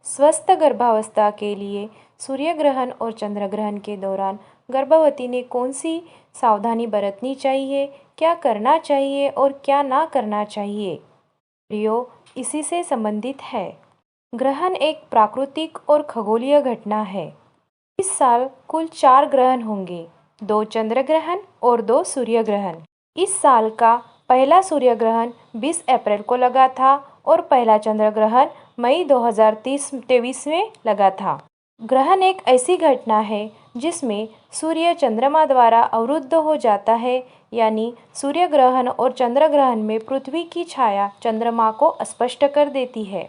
स्वस्थ गर्भावस्था के लिए सूर्य ग्रहण और चंद्र ग्रहण के दौरान गर्भवती ने कौन सी सावधानी बरतनी चाहिए, क्या करना चाहिए और क्या ना करना चाहिए, वीडियो इसी से संबंधित है। ग्रहण एक प्राकृतिक और खगोलीय घटना है। इस साल कुल 4 ग्रहण होंगे, 2 चंद्र ग्रहण और 2 सूर्य ग्रहण। इस साल का पहला सूर्य ग्रहण 20 अप्रैल को लगा था और पहला चंद्र ग्रहण मई 2023 में लगा था। ग्रहण एक ऐसी घटना है जिसमें सूर्य चंद्रमा द्वारा अवरुद्ध हो जाता है, यानी सूर्य ग्रहण और चंद्र ग्रहण में पृथ्वी की छाया चंद्रमा को स्पष्ट कर देती है।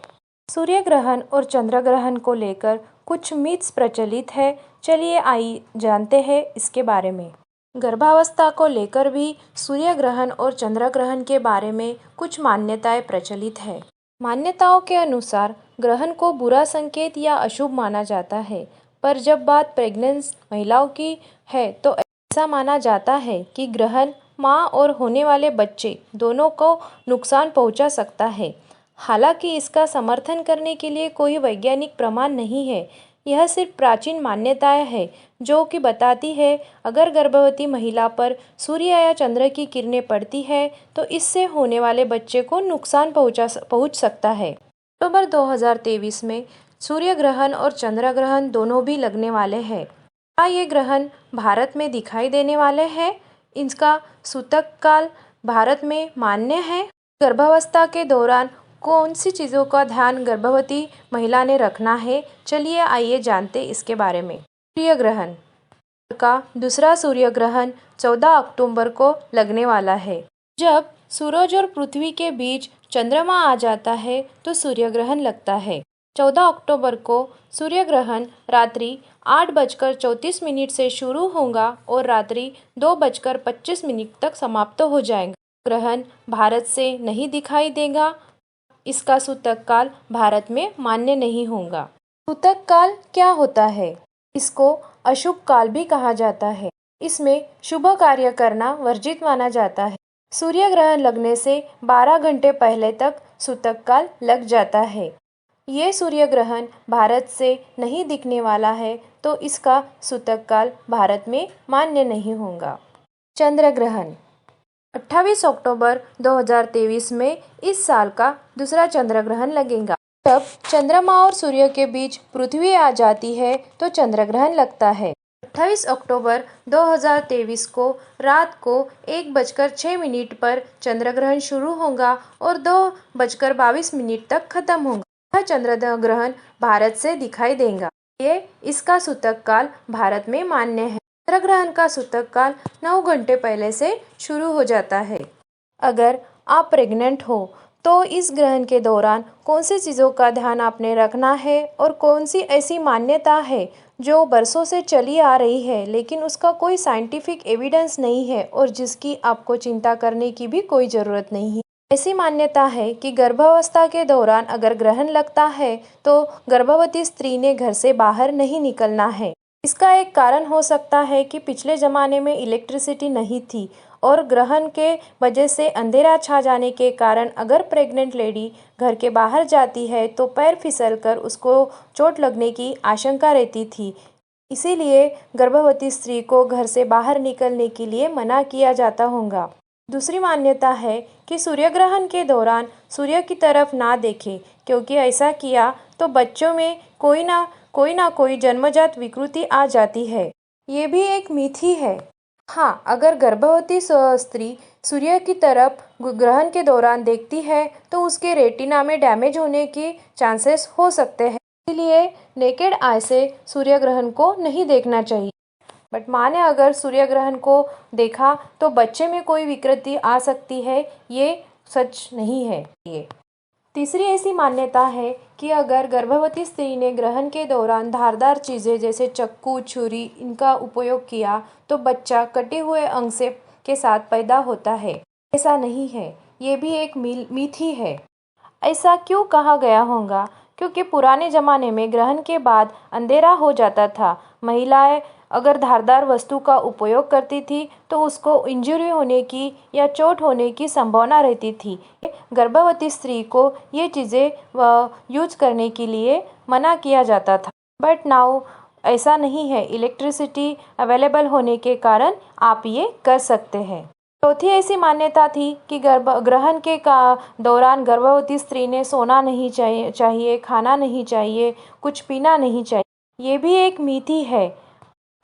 सूर्य ग्रहण और चंद्र ग्रहण को लेकर कुछ मिथ्स प्रचलित है। चलिए आइए जानते हैं इसके बारे में। गर्भावस्था को लेकर भी सूर्य ग्रहण और चंद्र ग्रहण के बारे में कुछ मान्यताएं प्रचलित है। मान्यताओं के अनुसार ग्रहण को बुरा संकेत या अशुभ माना जाता है, पर जब बात प्रेग्नेंट महिलाओं की है तो ऐसा माना जाता है कि ग्रहण माँ और होने वाले बच्चे दोनों को नुकसान पहुंचा सकता है। हालांकि इसका समर्थन करने के लिए कोई वैज्ञानिक प्रमाण नहीं है। यह सिर्फ प्राचीन मान्यताएं है जो कि बताती है अगर गर्भवती महिला पर सूर्य या चंद्र की किरणें पड़ती है तो इससे होने वाले बच्चे को नुकसान पहुंच सकता है। अक्टूबर 2023 में सूर्य ग्रहण और चंद्र ग्रहण दोनों भी लगने वाले हैं। क्या ये ग्रहण भारत में दिखाई देने वाले हैं? इसका सूतक काल भारत में मान्य है? गर्भावस्था के दौरान कौन सी चीज़ों का ध्यान गर्भवती महिला ने रखना है? चलिए आइए जानते इसके बारे में। सूर्य ग्रहण का दूसरा सूर्य ग्रहण 14 अक्टूबर को लगने वाला है। जब सूरज और पृथ्वी के बीच चंद्रमा आ जाता है तो सूर्य ग्रहण लगता है। 14 अक्टूबर को सूर्य ग्रहण रात्रि 8:34 से शुरू होगा और रात्रि 2:25 तक समाप्त हो जाएगा। ग्रहण भारत से नहीं दिखाई देगा। इसका सूतक काल भारत में मान्य नहीं होगा। सूतक काल क्या होता है? इसको अशुभ काल भी कहा जाता है। इसमें शुभ कार्य करना वर्जित माना जाता है। सूर्य ग्रहण लगने से 12 घंटे पहले तक सूतक काल लग जाता है। ये सूर्य ग्रहण भारत से नहीं दिखने वाला है तो इसका सूतक काल भारत में मान्य नहीं होगा। चंद्र ग्रहण 28 अक्टूबर 2023 में इस साल का दूसरा चंद्र ग्रहण लगेगा। जब चंद्रमा और सूर्य के बीच पृथ्वी आ जाती है तो चंद्र ग्रहण लगता है। 28 अक्टूबर 2023 को रात को 1:06 पर चंद्र ग्रहण शुरू होगा और 2:22 तक खत्म होगा। यह चंद्र ग्रहण भारत से दिखाई देगा। ये इसका सूतक काल भारत में मान्य है। चंद्र ग्रहण का सूतक काल 9 घंटे पहले से शुरू हो जाता है। अगर आप प्रेग्नेंट हो तो इस ग्रहण के दौरान कौन सी चीज़ों का ध्यान आपने रखना है और कौन सी ऐसी मान्यता है जो बरसों से चली आ रही है लेकिन उसका कोई साइंटिफिक एविडेंस नहीं है और जिसकी आपको चिंता करने की भी कोई ज़रूरत नहीं है। ऐसी मान्यता है कि गर्भावस्था के दौरान अगर ग्रहण लगता है तो गर्भवती स्त्री ने घर से बाहर नहीं निकलना है। इसका एक कारण हो सकता है कि पिछले ज़माने में इलेक्ट्रिसिटी नहीं थी और ग्रहण के वजह से अंधेरा छा जाने के कारण अगर प्रेग्नेंट लेडी घर के बाहर जाती है तो पैर फिसलकर उसको चोट लगने की आशंका रहती थी। इसीलिए गर्भवती स्त्री को घर से बाहर निकलने के लिए मना किया जाता होगा। दूसरी मान्यता है कि सूर्य ग्रहण के दौरान सूर्य की तरफ ना देखें, क्योंकि ऐसा किया तो बच्चों में कोई ना कोई जन्मजात विकृति आ जाती है। ये भी एक मिथ ही है। हाँ, अगर गर्भवती स्त्री सूर्य की तरफ ग्रहण के दौरान देखती है तो उसके रेटिना में डैमेज होने के चांसेस हो सकते हैं। इसलिए नेकेड आई से सूर्य ग्रहण को नहीं देखना चाहिए। बट माने अगर सूर्य ग्रहण को देखा तो बच्चे में कोई विकृति आ सकती है, ये सच नहीं है। ये तीसरी ऐसी मान्यता है कि अगर गर्भवती स्त्री ने ग्रहण के दौरान धारदार चीज़ें जैसे चाकू, छुरी इनका उपयोग किया तो बच्चा कटे हुए अंग से के साथ पैदा होता है। ऐसा नहीं है, ये भी एक मिथ ही है। ऐसा क्यों कहा गया होगा? क्योंकि पुराने ज़माने में ग्रहण के बाद अंधेरा हो जाता था। महिलाएं अगर धारदार वस्तु का उपयोग करती थी तो उसको इंजरी होने की या चोट होने की संभावना रहती थी। गर्भवती स्त्री को ये चीज़ें यूज करने के लिए मना किया जाता था। बट नाउ ऐसा नहीं है, इलेक्ट्रिसिटी अवेलेबल होने के कारण आप ये कर सकते हैं। चौथी ऐसी मान्यता थी कि ग्रहण के दौरान गर्भवती स्त्री ने सोना नहीं चाहिए, खाना नहीं चाहिए, कुछ पीना नहीं चाहिए। ये भी एक मिथी है।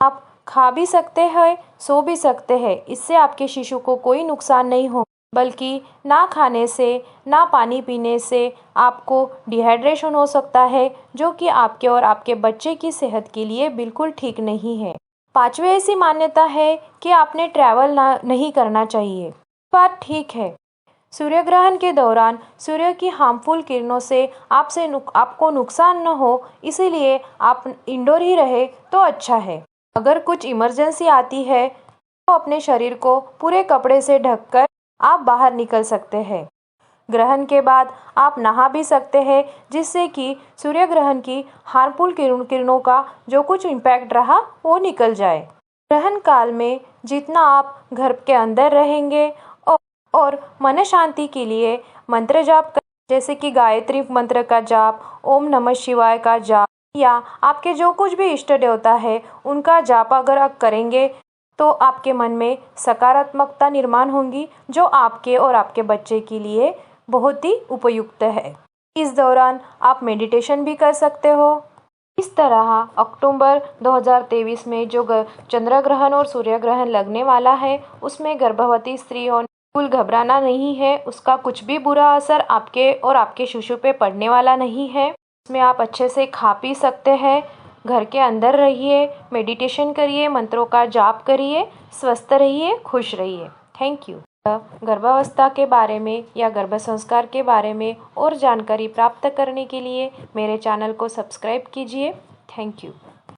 आप खा भी सकते हैं, सो भी सकते हैं। इससे आपके शिशु को कोई नुकसान नहीं हो, बल्कि ना खाने से, ना पानी पीने से आपको डिहाइड्रेशन हो सकता है, जो कि आपके और आपके बच्चे की सेहत के लिए बिल्कुल ठीक नहीं है। पांचवी ऐसी मान्यता है कि आपने ट्रैवल नहीं करना चाहिए। बात ठीक है। सूर्य ग्रहण के दौरान सूर्य की हार्मफुल किरणों से आपको नुकसान न हो, इसीलिए आप इंडोर ही रहे तो अच्छा है। अगर कुछ इमरजेंसी आती है तो अपने शरीर को पूरे कपड़े से ढककर आप बाहर निकल सकते हैं। ग्रहण के बाद आप नहा भी सकते हैं, जिससे कि सूर्य ग्रहण की हार्मफुल किरणों का जो कुछ इम्पैक्ट रहा वो निकल जाए। ग्रहण काल में जितना आप घर के अंदर रहेंगे और मन शांति के लिए मंत्र जाप जैसे कि गायत्री मंत्र का जाप, ओम नमः शिवाय का जाप, या आपके जो कुछ भी इष्ट देवता है उनका जाप अगर आप करेंगे तो आपके मन में सकारात्मकता निर्माण होंगी, जो आपके और आपके बच्चे के लिए बहुत ही उपयुक्त है। इस दौरान आप मेडिटेशन भी कर सकते हो। इस तरह अक्टूबर 2023 में जो चंद्र ग्रहण और सूर्य ग्रहण लगने वाला है, उसमें गर्भवती स्त्रियों ने बिल्कुल घबराना नहीं है। उसका कुछ भी बुरा असर आपके और आपके शिशु पे पड़ने वाला नहीं है। इसमें आप अच्छे से खा पी सकते हैं, घर के अंदर रहिए, मेडिटेशन करिए, मंत्रों का जाप करिए, स्वस्थ रहिए, खुश रहिए। Thank you. गर्भावस्था के बारे में या गर्भ संस्कार के बारे में और जानकारी प्राप्त करने के लिए मेरे चैनल को सब्सक्राइब कीजिए। Thank you.